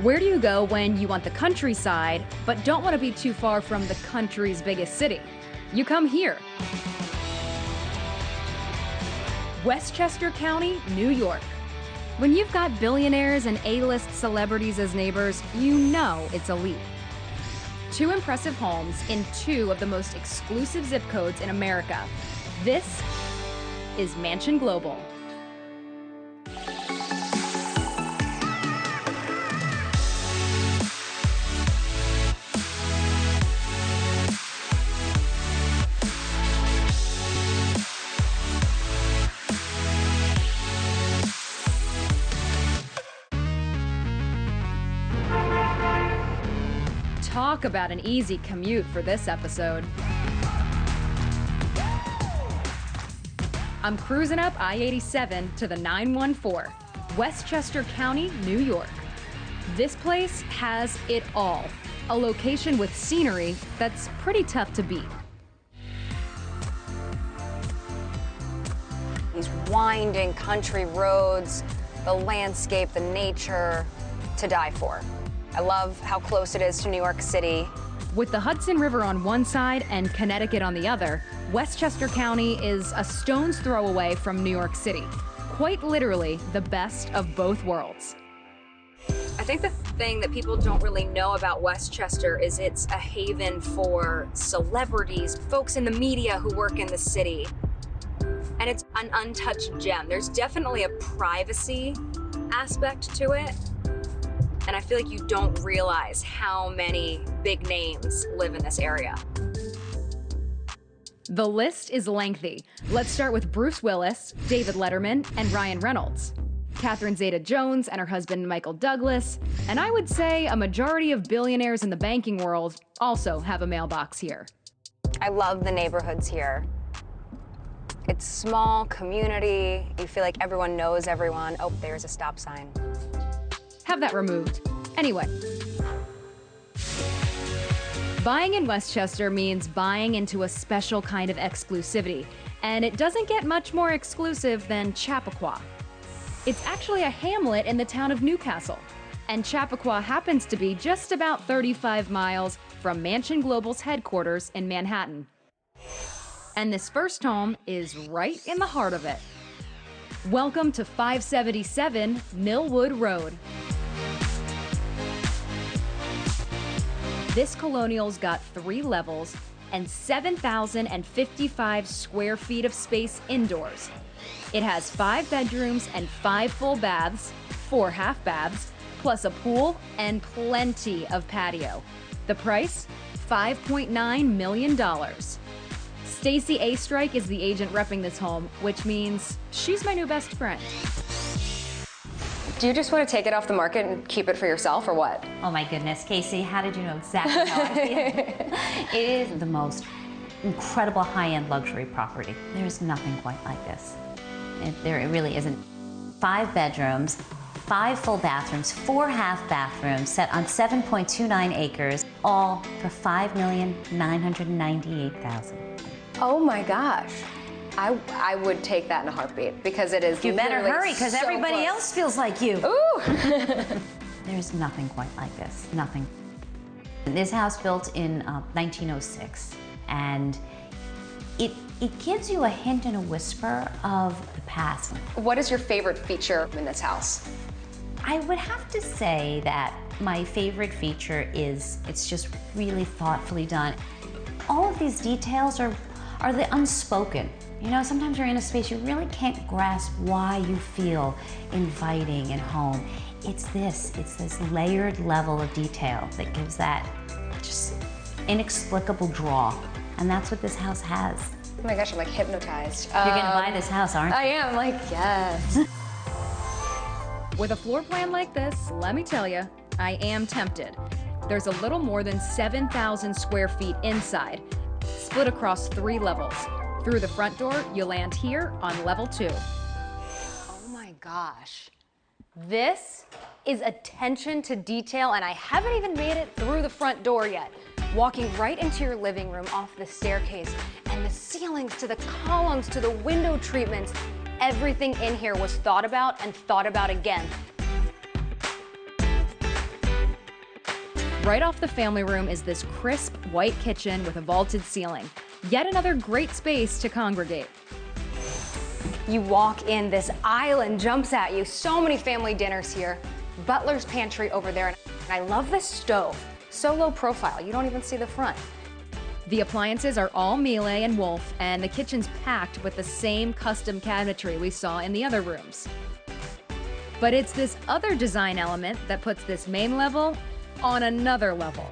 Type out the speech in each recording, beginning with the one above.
Where do you go when you want the countryside, but don't want to be too far from the country's biggest city? You come here. Westchester County, New York. When you've got billionaires and A-list celebrities as neighbors, you know it's elite. 2 impressive homes in 2 of the most exclusive zip codes in America. This is Mansion Global. Talk about an easy commute for this episode. I'm cruising up I-87 to the 914, Westchester County, New York. This place has it all, a location with scenery that's pretty tough to beat. These winding country roads, the landscape, the nature, to die for. I love how close it is to New York City. With the Hudson River on one side and Connecticut on the other, Westchester County is a stone's throw away from New York City. Quite literally, the best of both worlds. I think the thing that people don't really know about Westchester is it's a haven for celebrities, folks in the media who work in the city. And it's an untouched gem. There's definitely a privacy aspect to it. And I feel like you don't realize how many big names live in this area. The list is lengthy. Let's start with Bruce Willis, David Letterman, and Ryan Reynolds. Catherine Zeta-Jones and her husband Michael Douglas, and I would say a majority of billionaires in the banking world also have a mailbox here. I love the neighborhoods here. It's small, community. You feel like everyone knows everyone. Oh, there's a stop sign. Have that removed. Anyway. Buying in Westchester means buying into a special kind of exclusivity, and it doesn't get much more exclusive than Chappaqua. It's actually a hamlet in the town of Newcastle, and Chappaqua happens to be just about 35 miles from Mansion Global's headquarters in Manhattan. And this first home is right in the heart of it. Welcome to 577 Millwood Road. This colonial's got 3 levels and 7,055 square feet of space indoors. It has 5 bedrooms and 5 full baths, 4 half baths, plus a pool and plenty of patio. The price? $5.9 million. Stacy A. Strike is the agent repping this home, which means she's my new best friend. Do you just want to take it off the market and keep it for yourself, or what? Oh my goodness, Casey, how did you know exactly how I feel? It is the most incredible high-end luxury property. There's nothing quite like this. It really isn't. 5 bedrooms, 5 full bathrooms, 4 half bathrooms set on 7.29 acres, all for $5,998,000. Oh my gosh. I would take that in a heartbeat because it is. You better hurry because so everybody close. else feels like you. Ooh! There's nothing quite like this, nothing. This house built in 1906, and it gives you a hint and a whisper of the past. What is your favorite feature in this house? I would have to say that my favorite feature is it's just really thoughtfully done. All of these details are the unspoken. You know, sometimes you're in a space you really can't grasp why you feel inviting and home. It's this layered level of detail that gives that just inexplicable draw. And that's what this house has. Oh my gosh, I'm like hypnotized. You're gonna buy this house, aren't you? I am, like, yes. With a floor plan like this, let me tell you, I am tempted. There's a little more than 7,000 square feet inside, split across 3 levels. Through the front door, you land here on level 2. Oh my gosh. This is attention to detail, and I haven't even made it through the front door yet. Walking right into your living room off the staircase, and the ceilings to the columns to the window treatments, everything in here was thought about and thought about again. Right off the family room is this crisp white kitchen with a vaulted ceiling. Yet another great space to congregate. You walk in, this island jumps at you. So many family dinners here. Butler's pantry over there. And I love this stove. So low profile, you don't even see the front. The appliances are all Miele and Wolf, and the kitchen's packed with the same custom cabinetry we saw in the other rooms. But it's this other design element that puts this main level on another level.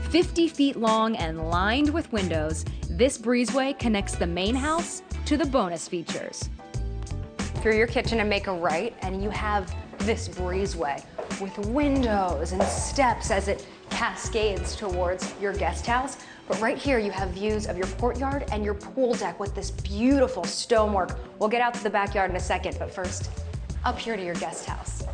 50 feet long and lined with windows, this breezeway connects the main house to the bonus features. Through your kitchen and make a right, and you have this breezeway with windows and steps as it cascades towards your guest house. But right here you have views of your courtyard and your pool deck with this beautiful stonework. We'll get out to the backyard in a second, but first, up here to your guest house.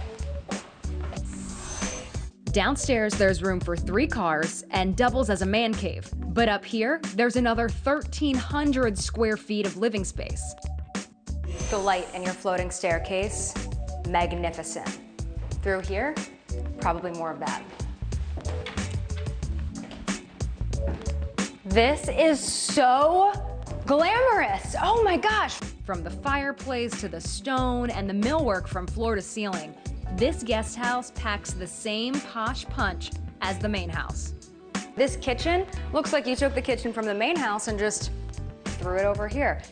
Downstairs, there's room for 3 cars and doubles as a man cave. But up here, there's another 1,300 square feet of living space. The light in your floating staircase, magnificent. Through here, probably more of that. This is so glamorous. Oh my gosh. From the fireplace to the stone and the millwork from floor to ceiling, this guest house packs the same posh punch as the main house. This kitchen looks like you took the kitchen from the main house and just threw it over here.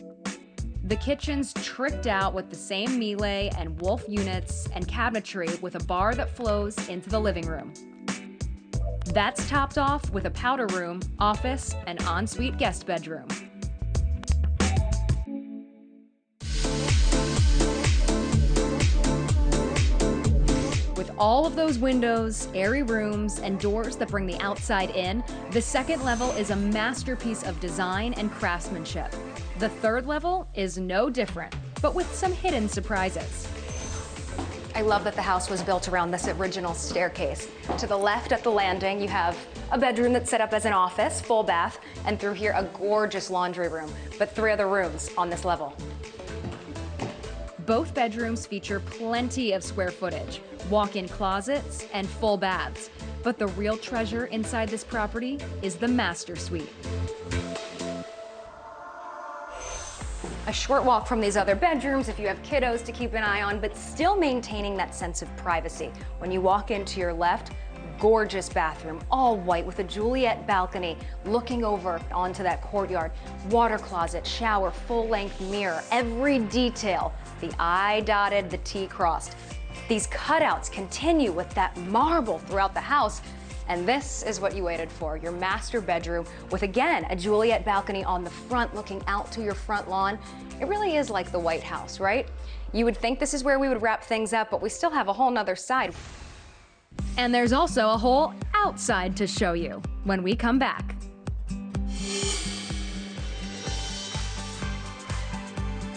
The kitchen's tricked out with the same Miele and Wolf units and cabinetry with a bar that flows into the living room. That's topped off with a powder room, office, and ensuite guest bedroom. With all of those windows, airy rooms, and doors that bring the outside in, the second level is a masterpiece of design and craftsmanship. The third level is no different, but with some hidden surprises. I love that the house was built around this original staircase. To the left at the landing, you have a bedroom that's set up as an office, full bath, and through here, a gorgeous laundry room, but 3 other rooms on this level. Both bedrooms feature plenty of square footage, walk-in closets, and full baths. But the real treasure inside this property is the master suite. A short walk from these other bedrooms if you have kiddos to keep an eye on, but still maintaining that sense of privacy. When you walk into your left, gorgeous bathroom, all white with a Juliet balcony looking over onto that courtyard. Water closet, shower, full-length mirror, every detail. The I dotted, the T crossed. These cutouts continue with that marble throughout the house. And this is what you waited for, your master bedroom with, again, a Juliet balcony on the front looking out to your front lawn. It really is like the White House, right? You would think this is where we would wrap things up, but we still have a whole nother side. And there's also a whole outside to show you when we come back.